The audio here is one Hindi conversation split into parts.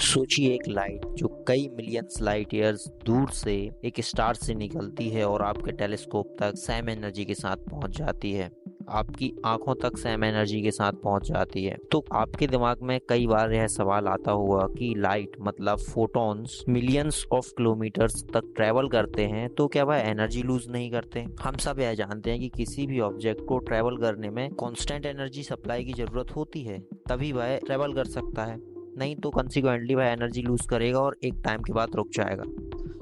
सोचिए एक लाइट जो कई मिलियंस लाइट ईयर्स दूर से एक स्टार से निकलती है और आपके टेलीस्कोप तक सेम एनर्जी के साथ पहुंच जाती है। आपकी आंखों तक सेम एनर्जी के साथ पहुंच जाती है। तो आपके दिमाग में कई बार यह सवाल आता होगा कि लाइट मतलब फोटॉन्स मिलियंस ऑफ किलोमीटर्स तक ट्रेवल करते हैं, तो क्या वह एनर्जी लूज नहीं करते? हम सब यह जानते हैं कि किसी भी ऑब्जेक्ट को ट्रेवल करने में कांस्टेंट एनर्जी सप्लाई की जरूरत होती है, तभी वह ट्रेवल कर सकता है। नहीं तो कंसिक्वेंटली वह एनर्जी लूज करेगा और एक टाइम के बाद रुक जाएगा।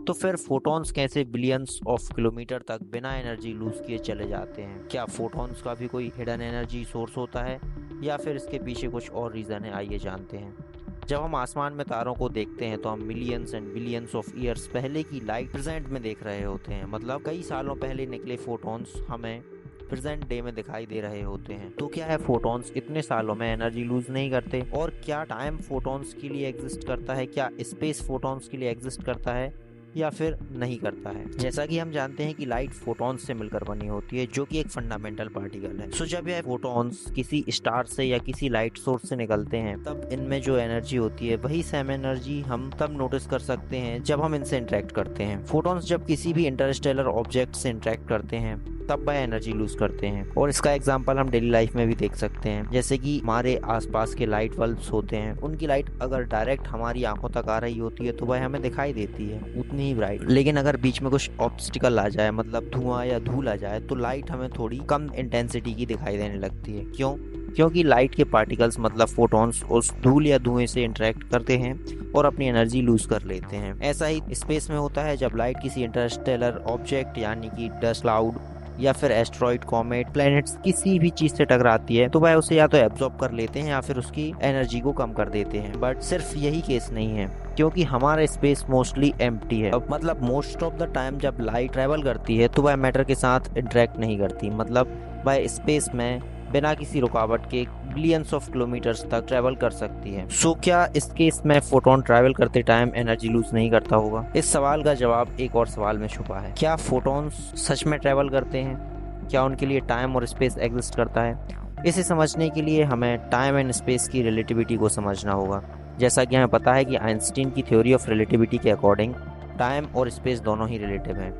तो फिर फोटॉन्स कैसे बिलियंस ऑफ किलोमीटर तक बिना एनर्जी लूज किए चले जाते हैं? क्या फोटॉन्स का भी कोई हिडन एनर्जी सोर्स होता है या फिर इसके पीछे कुछ और रीज़न है? आइए जानते हैं। जब हम आसमान में तारों को देखते हैं तो हम millions and billions of years पहले की लाइट प्रेजेंट में देख रहे होते हैं। मतलब कई सालों पहले निकले फोटॉन्स हमें प्रेजेंट डे में दिखाई दे रहे होते हैं। तो क्या है, फोटॉन्स इतने सालों में एनर्जी लूज नहीं करते? और क्या टाइम फोटॉन्स के लिए एग्जिस्ट करता है? क्या स्पेस फोटॉन्स के लिए एग्जिस्ट करता है या फिर नहीं करता है? जैसा कि हम जानते हैं कि लाइट फोटॉन्स से मिलकर बनी होती है, जो कि एक फंडामेंटल पार्टिकल है। सो जब यह फोटॉन्स किसी स्टार से या किसी लाइट सोर्स से निकलते हैं, तब इनमें जो एनर्जी होती है वही सेम एनर्जी हम तब नोटिस कर सकते हैं जब हम इनसे इंटरेक्ट करते हैं। फोटॉन्स जब किसी भी इंटरस्टेलर ऑब्जेक्ट से इंटरेक्ट करते हैं तब वह एनर्जी लूज करते हैं, और इसका एग्जांपल हम डेली लाइफ में भी देख सकते हैं। जैसे कि हमारे आसपास के लाइट बल्ब्स होते हैं, उनकी लाइट अगर डायरेक्ट हमारी आंखों तक आ रही होती है तो वह हमें दिखाई देती है उतनी ही ब्राइट। लेकिन अगर बीच में कुछ ऑब्स्टिकल आ जाए, मतलब धुआं या धूल आ जाए, तो लाइट हमें थोड़ी कम इंटेंसिटी की दिखाई देने लगती है। क्यों? क्योंकि लाइट के पार्टिकल्स मतलब फोटॉन्स उस धूल या धुएं से इंटरेक्ट करते हैं और अपनी एनर्जी लूज कर लेते हैं। ऐसा ही स्पेस में होता है। जब लाइट किसी इंटरस्टेलर ऑब्जेक्ट यानी कि डस्ट क्लाउड या फिर एस्ट्रॉइड, कॉमेट, प्लैनेट्स किसी भी चीज से टकराती है तो वह उसे या तो एब्जॉर्ब कर लेते हैं या फिर उसकी एनर्जी को कम कर देते हैं। बट सिर्फ यही केस नहीं है, क्योंकि हमारा स्पेस मोस्टली एम्प्टी है। अब मतलब मोस्ट ऑफ द टाइम जब लाइट ट्रेवल करती है तो वह मैटर के साथ इंटरेक्ट नहीं करती। मतलब वह स्पेस में बिना किसी रुकावट के बिलियंस ऑफ किलोमीटर्स तक ट्रेवल कर सकती है। सो क्या इस केस में फोटोन ट्रेवल करते टाइम एनर्जी लूज नहीं करता होगा? इस सवाल का जवाब एक और सवाल में छुपा है। क्या फोटोन्स सच में ट्रेवल करते हैं? क्या उनके लिए टाइम और स्पेस एग्जिस्ट करता है? इसे समझने के लिए हमें टाइम एंड स्पेस की रिलेटिविटी को समझना होगा। जैसा कि हमें पता है कि आइंस्टीन की थ्योरी ऑफ रिलेटिविटी के अकॉर्डिंग टाइम और स्पेस दोनों ही रिलेटिव हैं।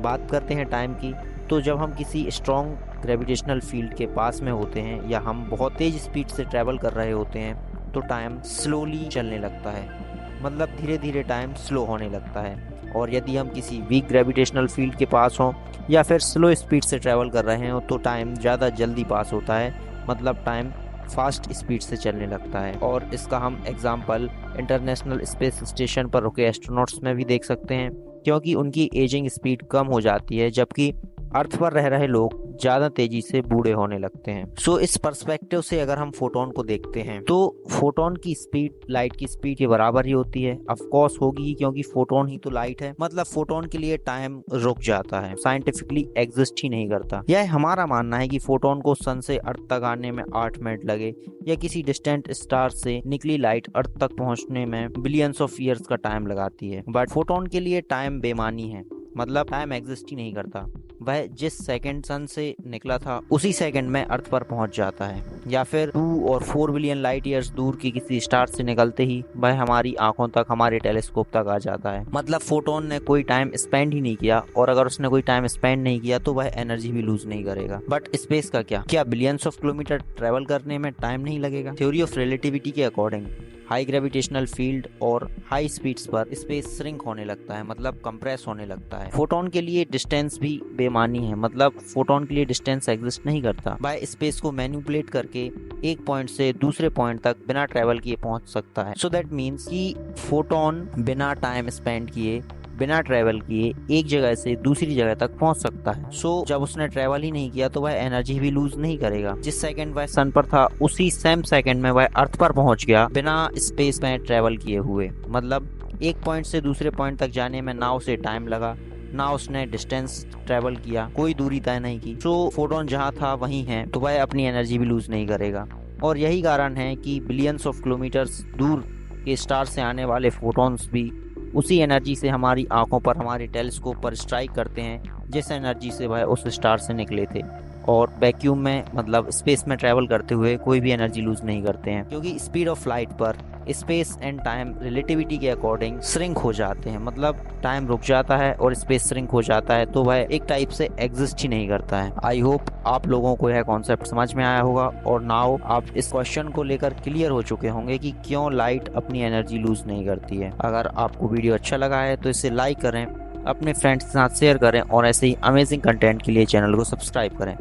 बात करते हैं टाइम की, तो जब हम किसी स्ट्रॉन्ग ग्रेविटेशनल फील्ड के पास में होते हैं या हम बहुत तेज स्पीड से ट्रैवल कर रहे होते हैं तो टाइम स्लोली चलने लगता है। मतलब धीरे धीरे टाइम स्लो होने लगता है। और यदि हम किसी वीक ग्रेविटेशनल फील्ड के पास हों या फिर स्लो स्पीड से ट्रैवल कर रहे हो तो टाइम ज़्यादा जल्दी पास होता है। मतलब टाइम फास्ट स्पीड से चलने लगता है। और इसका हम एग्जाम्पल इंटरनेशनल स्पेस स्टेशन पर रुके एस्ट्रोनॉट्स में भी देख सकते हैं, क्योंकि उनकी एजिंग स्पीड कम हो जाती है जबकि अर्थ पर रह रहे लोग ज्यादा तेजी से बूढ़े होने लगते हैं। सो इस पर्सपेक्टिव से अगर हम फोटोन को देखते हैं तो फोटोन की स्पीड लाइट की स्पीड के बराबर ही होती है। ऑफ कोर्स होगी ही, क्योंकि फोटोन ही तो लाइट है। मतलब फोटोन के लिए टाइम रुक जाता है, साइंटिफिकली एग्जिस्ट ही नहीं करता। यह हमारा मानना है कि फोटोन को सन से अर्थ तक आने में 8 मिनट लगे या किसी डिस्टेंट स्टार से निकली लाइट अर्थ तक पहुंचने में बिलियंस ऑफ ईयर्स का टाइम लगाती है। बट फोटोन के लिए टाइम बेमानी है। मतलब टाइम एग्जिस्ट ही नहीं करता। वह जिस सेकंड सन से निकला था उसी सेकंड में अर्थ पर पहुंच जाता है, या फिर 2 और 4 बिलियन लाइट ईयर्स दूर की किसी स्टार से निकलते ही वह हमारी आंखों तक, हमारे टेलीस्कोप तक आ जाता है। मतलब फोटोन ने कोई टाइम स्पेंड ही नहीं किया, और अगर उसने कोई टाइम स्पेंड नहीं किया तो वह एनर्जी भी लूज नहीं करेगा। बट स्पेस का क्या बिलियंस ऑफ किलोमीटर ट्रेवल करने में टाइम नहीं लगेगा? थ्योरी ऑफ रिलेटिविटी के अकॉर्डिंग हाई ग्रेविटेशनल फील्ड और हाई स्पीड्स पर स्पेस श्रिंक होने लगता है, मतलब कंप्रेस होने लगता है। फोटोन के लिए डिस्टेंस भी बेमानी है। मतलब फोटोन के लिए डिस्टेंस एग्जिस्ट नहीं करता। वह स्पेस को मैनिपुलेट करके एक पॉइंट से दूसरे पॉइंट तक बिना ट्रेवल किए पहुंच सकता है। सो दैट मीन्स कि फोटोन बिना टाइम स्पेंड किए, बिना ट्रेवल किए एक जगह से दूसरी जगह तक पहुंच सकता है। सो जब उसने ट्रेवल ही नहीं किया तो वह एनर्जी भी लूज नहीं करेगा। जिस सेकंड वह सन पर था उसी सेम सेकंड में वह अर्थ पर पहुंच गया बिना स्पेस में ट्रेवल किए हुए। मतलब एक पॉइंट से दूसरे पॉइंट तक जाने में ना उसे टाइम लगा, ना उसने डिस्टेंस ट्रेवल किया, कोई दूरी तय नहीं की। सो फोटोन जहाँ था वहीं है, तो वह अपनी एनर्जी भी लूज नहीं करेगा। और यही कारण है कि बिलियंस ऑफ किलोमीटर्स दूर के स्टार से आने वाले फोटोन्स भी उसी एनर्जी से हमारी आंखों पर, हमारे टेलीस्कोप पर स्ट्राइक करते हैं जिस एनर्जी से वह उस स्टार से निकले थे। और वैक्यूम में मतलब स्पेस में ट्रैवल करते हुए कोई भी एनर्जी लूज नहीं करते हैं, क्योंकि स्पीड ऑफ लाइट पर स्पेस एंड टाइम रिलेटिविटी के अकॉर्डिंग श्रिंक हो जाते हैं। मतलब टाइम रुक जाता है और स्पेस श्रिंक हो जाता है, तो वह एक टाइप से एग्जिस्ट ही नहीं करता है। आई होप आप लोगों को यह कॉन्सेप्ट समझ में आया होगा और नाउ आप इस क्वेश्चन को लेकर क्लियर हो चुके होंगे कि क्यों लाइट अपनी एनर्जी लूज नहीं करती है। अगर आपको वीडियो अच्छा लगा है तो इसे लाइक करें, अपने फ्रेंड्स के साथ शेयर करें और ऐसे ही अमेजिंग कंटेंट के लिए चैनल को सब्सक्राइब करें।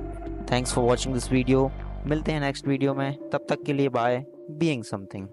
Thanks for watching this video. मिलते हैं नेक्स्ट वीडियो में, तब तक के लिए बाय। Being something.